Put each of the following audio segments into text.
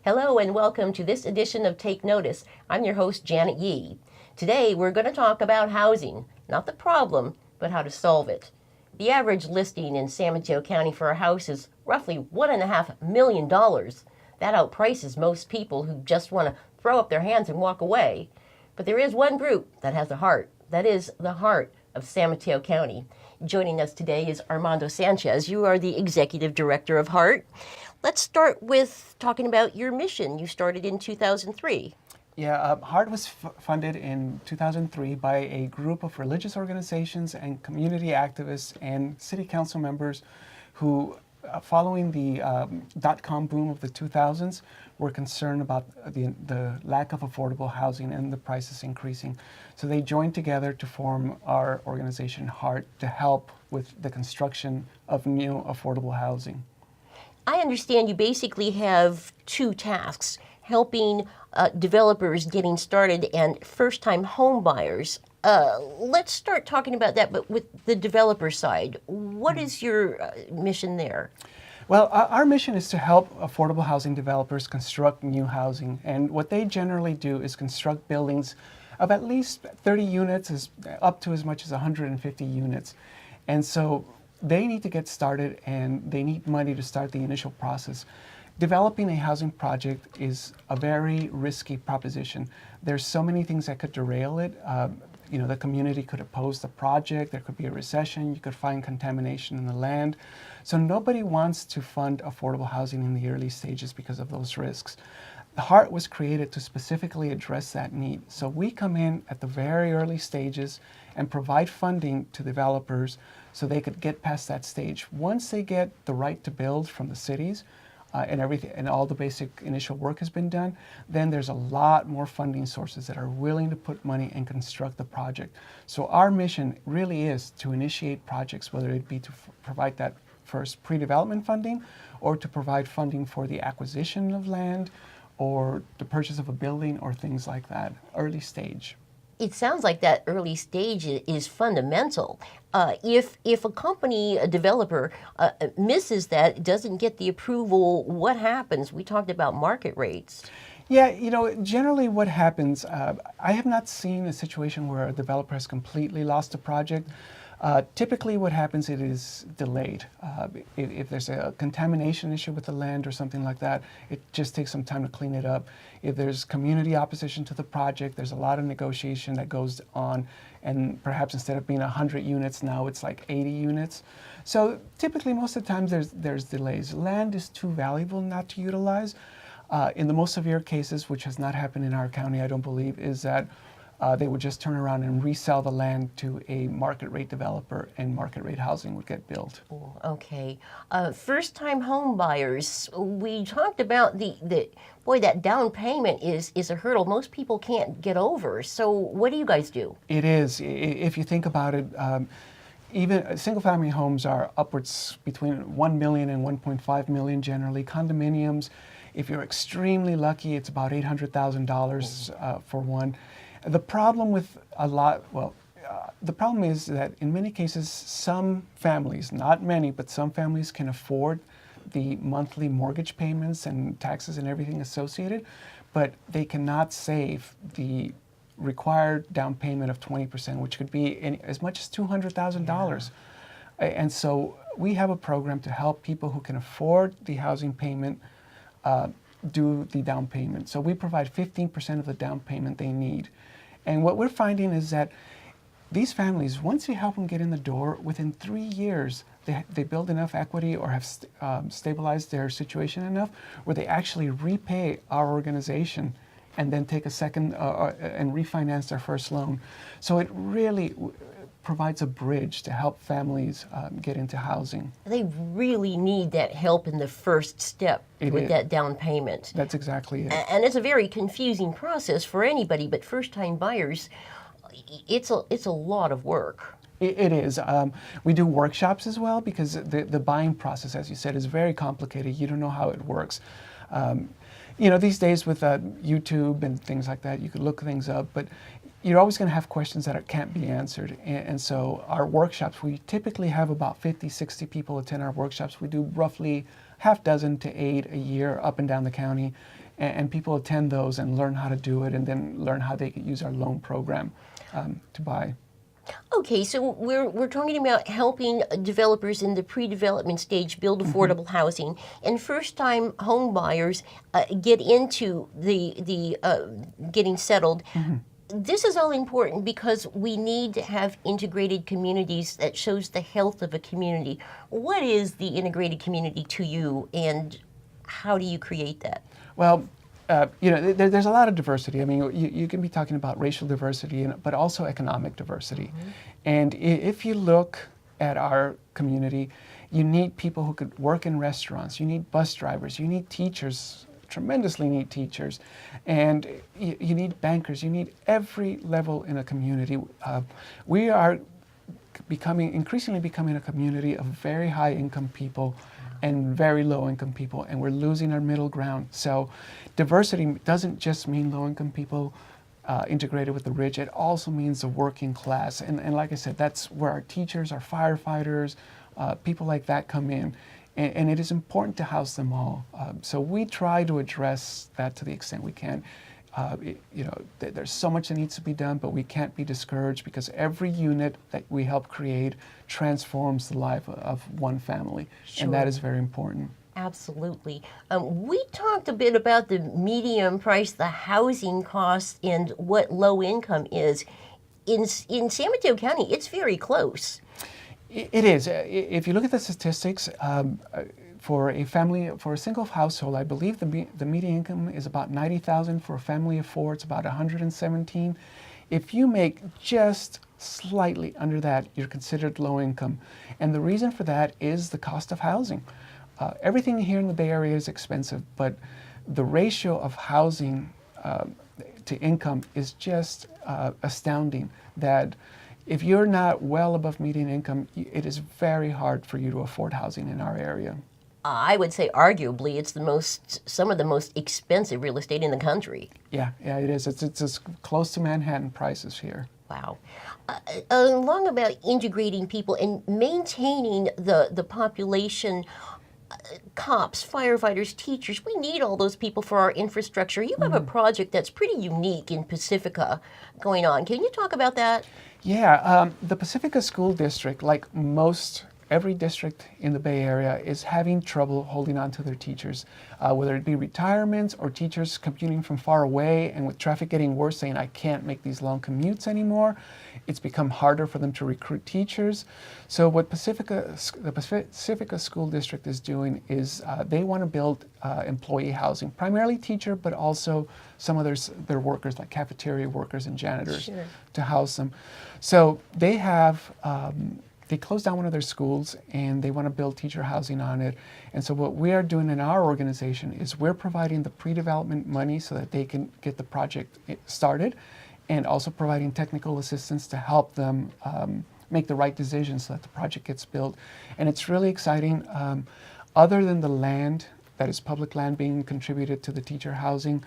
Hello and welcome to this edition of Take Notice. I'm your host, Janet Yee. Today we're going to talk about housing, not the problem, but how to solve it. The average listing in San Mateo County for a house is roughly $1.5 million. That outprices most people who just want to throw up their hands and walk away. But there is one group that has a heart. That is the heart of San Mateo County. Joining us today is Armando Sanchez. You are the Executive Director of Heart. Let's start with talking about your mission. You started in 2003. Yeah, HEART was funded in 2003 by a group of religious organizations and community activists and city council members who, following the dot-com boom of the 2000s, were concerned about the lack of affordable housing and the prices increasing. So they joined together to form our organization, HEART, to help with the construction of new affordable housing. I understand you basically have two tasks, helping developers getting started and first-time home buyers. Let's start talking about that, but with the developer side. What is your mission there? Well, our mission is to help affordable housing developers construct new housing. And what they generally do is construct buildings of at least 30 units, up to as much as 150 units. And so they need to get started and they need money to start the initial process. Developing a housing project is a very risky proposition. There's so many things that could derail it. The community could oppose the project, there could be a recession, you could find contamination in the land. So nobody wants to fund affordable housing in the early stages because of those risks. The HEART was created to specifically address that need. So we come in at the very early stages and provide funding to developers so they could get past that stage. Once they get the right to build from the cities, and everything, and all the basic initial work has been done, then there's a lot more funding sources that are willing to put money and construct the project. So our mission really is to initiate projects, whether it be to provide that first pre-development funding or to provide funding for the acquisition of land or the purchase of a building or things like that, early stage. It sounds like that early stage is fundamental. If a company, a developer, misses that, doesn't get the approval, what happens? We talked about market rates. Yeah, generally what happens, I have not seen a situation where a developer has completely lost a project. Typically what happens, it is delayed. If there's a contamination issue with the land or something like that, it just takes some time to clean it up. If there's community opposition to the project, there's a lot of negotiation that goes on, and perhaps instead of being 100 units, now it's like 80 units. So typically most of the times there's delays. Land is too valuable not to utilize. In the most severe cases, which has not happened in our county, I don't believe, is that they would just turn around and resell the land to a market rate developer and market rate housing would get built. Okay. First-time home buyers, we talked about that down payment is a hurdle most people can't get over. So what do you guys do? It is. If you think about it, even single-family homes are upwards between 1 million and 1.5 million generally. Condominiums, if you're extremely lucky, it's about $800,000 for one. The problem with the problem is that in many cases, some families, not many, but some families can afford the monthly mortgage payments and taxes and everything associated, but they cannot save the required down payment of 20%, which could be as much as $200,000. Yeah. And so we have a program to help people who can afford the housing payment do the down payment. So we provide 15% of the down payment they need. And what we're finding is that these families, once you help them get in the door, within 3 years, they build enough equity or have stabilized their situation enough where they actually repay our organization and then take a second and refinance their first loan. So it really provides a bridge to help families get into housing. They really need that help in the first step with that down payment. That's exactly it. And it's a very confusing process for anybody, but first-time buyers, it's a lot of work. It is. We do workshops as well because the buying process, as you said, is very complicated. You don't know how it works. These days with YouTube and things like that, you could look things up, but you're always going to have questions that can't be answered. And so our workshops, we typically have about 50, 60 people attend our workshops. We do roughly half dozen to 8 a year up and down the county. and people attend those and learn how to do it, and then learn how they could use our loan program to buy. Okay, so we're talking about helping developers in the pre-development stage build affordable housing, and first-time home buyers get into the getting settled. This is all important because we need to have integrated communities that shows the health of a community. What is the integrated community to you, and how do you create that? Well, there's a lot of diversity. I mean, you can be talking about racial diversity, but also economic diversity. And if you look at our community, you need people who could work in restaurants, you need bus drivers, you need teachers, tremendously need teachers, and you need bankers, you need every level in a community. We are increasingly becoming a community of very high income people and very low income people, and we're losing our middle ground. So diversity doesn't just mean low income people integrated with the rich, it also means the working class. And like I said, that's where our teachers, our firefighters, people like that come in. And it is important to house them all. So we try to address that to the extent we can. There's so much that needs to be done, but we can't be discouraged because every unit that we help create transforms the life of one family. Sure. And that is very important. Absolutely. We talked a bit about the medium price, the housing costs, and what low income is. In San Mateo County, it's very close. It is. If you look at the statistics, for a single household, I believe the median income is about $90,000. For a family of four, it's about $117,000. If you make just slightly under that, you're considered low income. And the reason for that is the cost of housing. Everything here in the Bay Area is expensive, but the ratio of housing to income is just astounding, that if you're not well above median income, it is very hard for you to afford housing in our area. I would say arguably it's some of the most expensive real estate in the country. Yeah, it is. It's as close to Manhattan prices here. Wow. Along about integrating people and maintaining the population, cops, firefighters, teachers, we need all those people for our infrastructure. You have a project that's pretty unique in Pacifica going on. Can you talk about that? Yeah, the Pacifica School District, like every district in the Bay Area, is having trouble holding on to their teachers, whether it be retirements or teachers commuting from far away, and with traffic getting worse, saying, I can't make these long commutes anymore. It's become harder for them to recruit teachers. So what the Pacifica School District is doing is they want to build employee housing, primarily teacher, but also some of their workers, like cafeteria workers and janitors, Sure. to house them. So they have they closed down one of their schools and they want to build teacher housing on it. And so what we are doing in our organization is we're providing the pre-development money so that they can get the project started, and also providing technical assistance to help them make the right decisions so that the project gets built. And it's really exciting. Other than the land, that is public land being contributed to the teacher housing,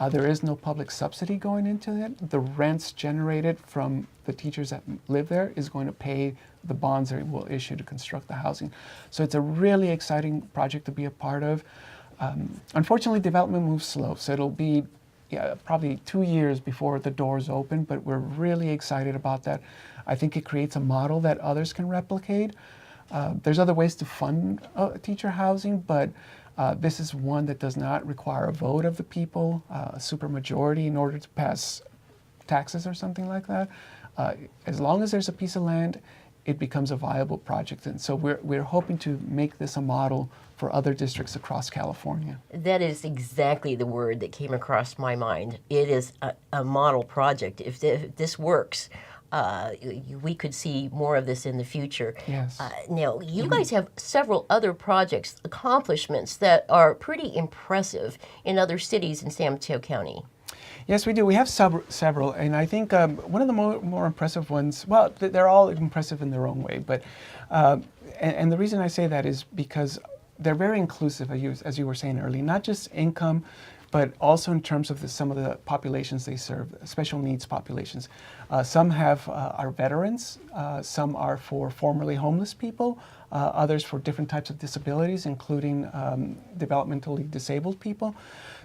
there is no public subsidy going into it. The rents generated from the teachers that live there is going to pay the bonds that we'll issue to construct the housing. So it's a really exciting project to be a part of. Unfortunately, development moves slow, so it'll be probably 2 years before the doors open, but we're really excited about that. I think it creates a model that others can replicate. There's other ways to fund teacher housing, but this is one that does not require a vote of the people, a supermajority in order to pass taxes or something like that. As long as there's a piece of land, it becomes a viable project. And so we're hoping to make this a model for other districts across California. That is exactly the word that came across my mind. It is a model project. If this works, we could see more of this in the future. Yes. Now, you guys have several other projects, accomplishments that are pretty impressive in other cities in San Mateo County. Yes, we do. We have several, and I think one of the more impressive ones, well, they're all impressive in their own way, but and the reason I say that is because they're very inclusive, as you were saying earlier, not just income, but also in terms of some of the populations they serve, special needs populations. Some are veterans, some are for formerly homeless people, others for different types of disabilities, including developmentally disabled people.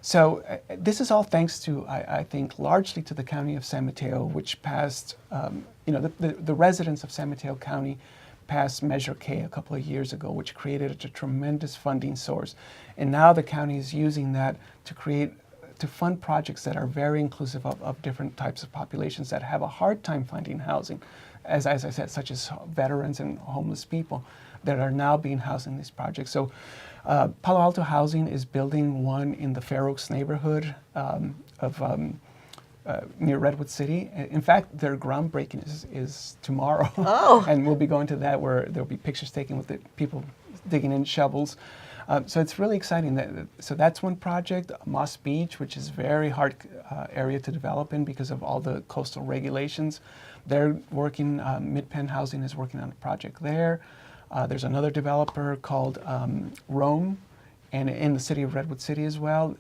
So this is all thanks to, I think, largely to the County of San Mateo, which passed, the residents of San Mateo County passed Measure K a couple of years ago, which created a tremendous funding source. And now the county is using that to fund projects that are very inclusive of different types of populations that have a hard time finding housing, as I said, such as veterans and homeless people that are now being housed in these projects. So Palo Alto Housing is building one in the Fair Oaks neighborhood near Redwood City. In fact, their groundbreaking is tomorrow. Oh. And we'll be going to that, where there'll be pictures taken with the people digging in shovels. So it's really exciting. So that's one project. Moss Beach, which is a very hard area to develop in because of all the coastal regulations. They're working, Mid-Penn Housing is working on a project there. There's another developer called Rome, and in the city of Redwood City as well.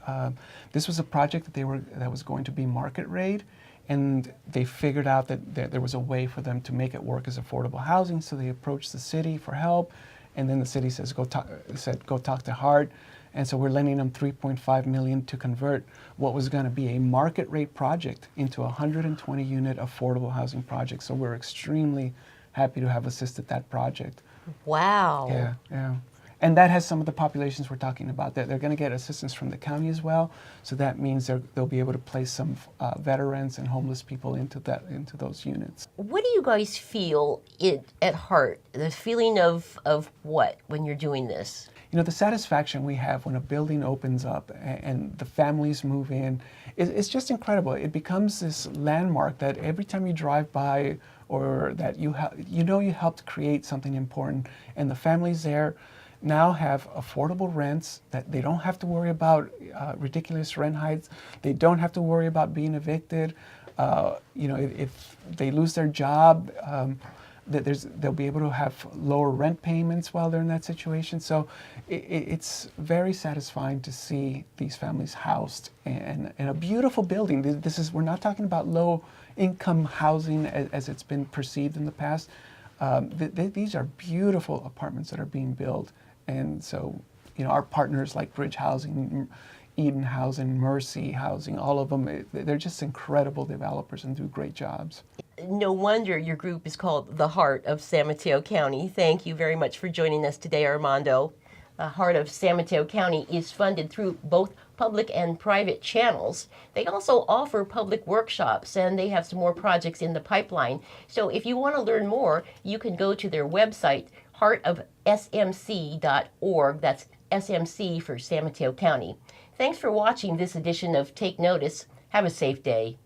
This was a project that was going to be market rate, and they figured out that there was a way for them to make it work as affordable housing, so they approached the city for help, and then the city says, go talk to Hart. And so we're lending them $3.5 million to convert what was going to be a market rate project into a 120 unit affordable housing project. So we're extremely happy to have assisted that project. Wow. Yeah. And that has some of the populations we're talking about. They're going to get assistance from the county as well. So that means they'll be able to place some veterans and homeless people into those units. What do you guys feel at heart? The feeling of what when you're doing this? The satisfaction we have when a building opens up and the families move in, it's just incredible. It becomes this landmark that every time you drive by, or that you helped create something important, and the families there now have affordable rents, that they don't have to worry about ridiculous rent hikes. They don't have to worry about being evicted. If they lose their job, they'll be able to have lower rent payments while they're in that situation. So it's very satisfying to see these families housed in a beautiful building. We're not talking about low income housing as it's been perceived in the past. These are beautiful apartments that are being built. And so, our partners like Bridge Housing, Eden Housing, Mercy Housing, all of them, they're just incredible developers and do great jobs. No wonder your group is called the Heart of San Mateo County. Thank you very much for joining us today, Armando. The Heart of San Mateo County is funded through both public and private channels. They also offer public workshops, and they have some more projects in the pipeline. So if you want to learn more, you can go to their website, heartofsmc.org. That's SMC for San Mateo County. Thanks for watching this edition of Take Notice. Have a safe day.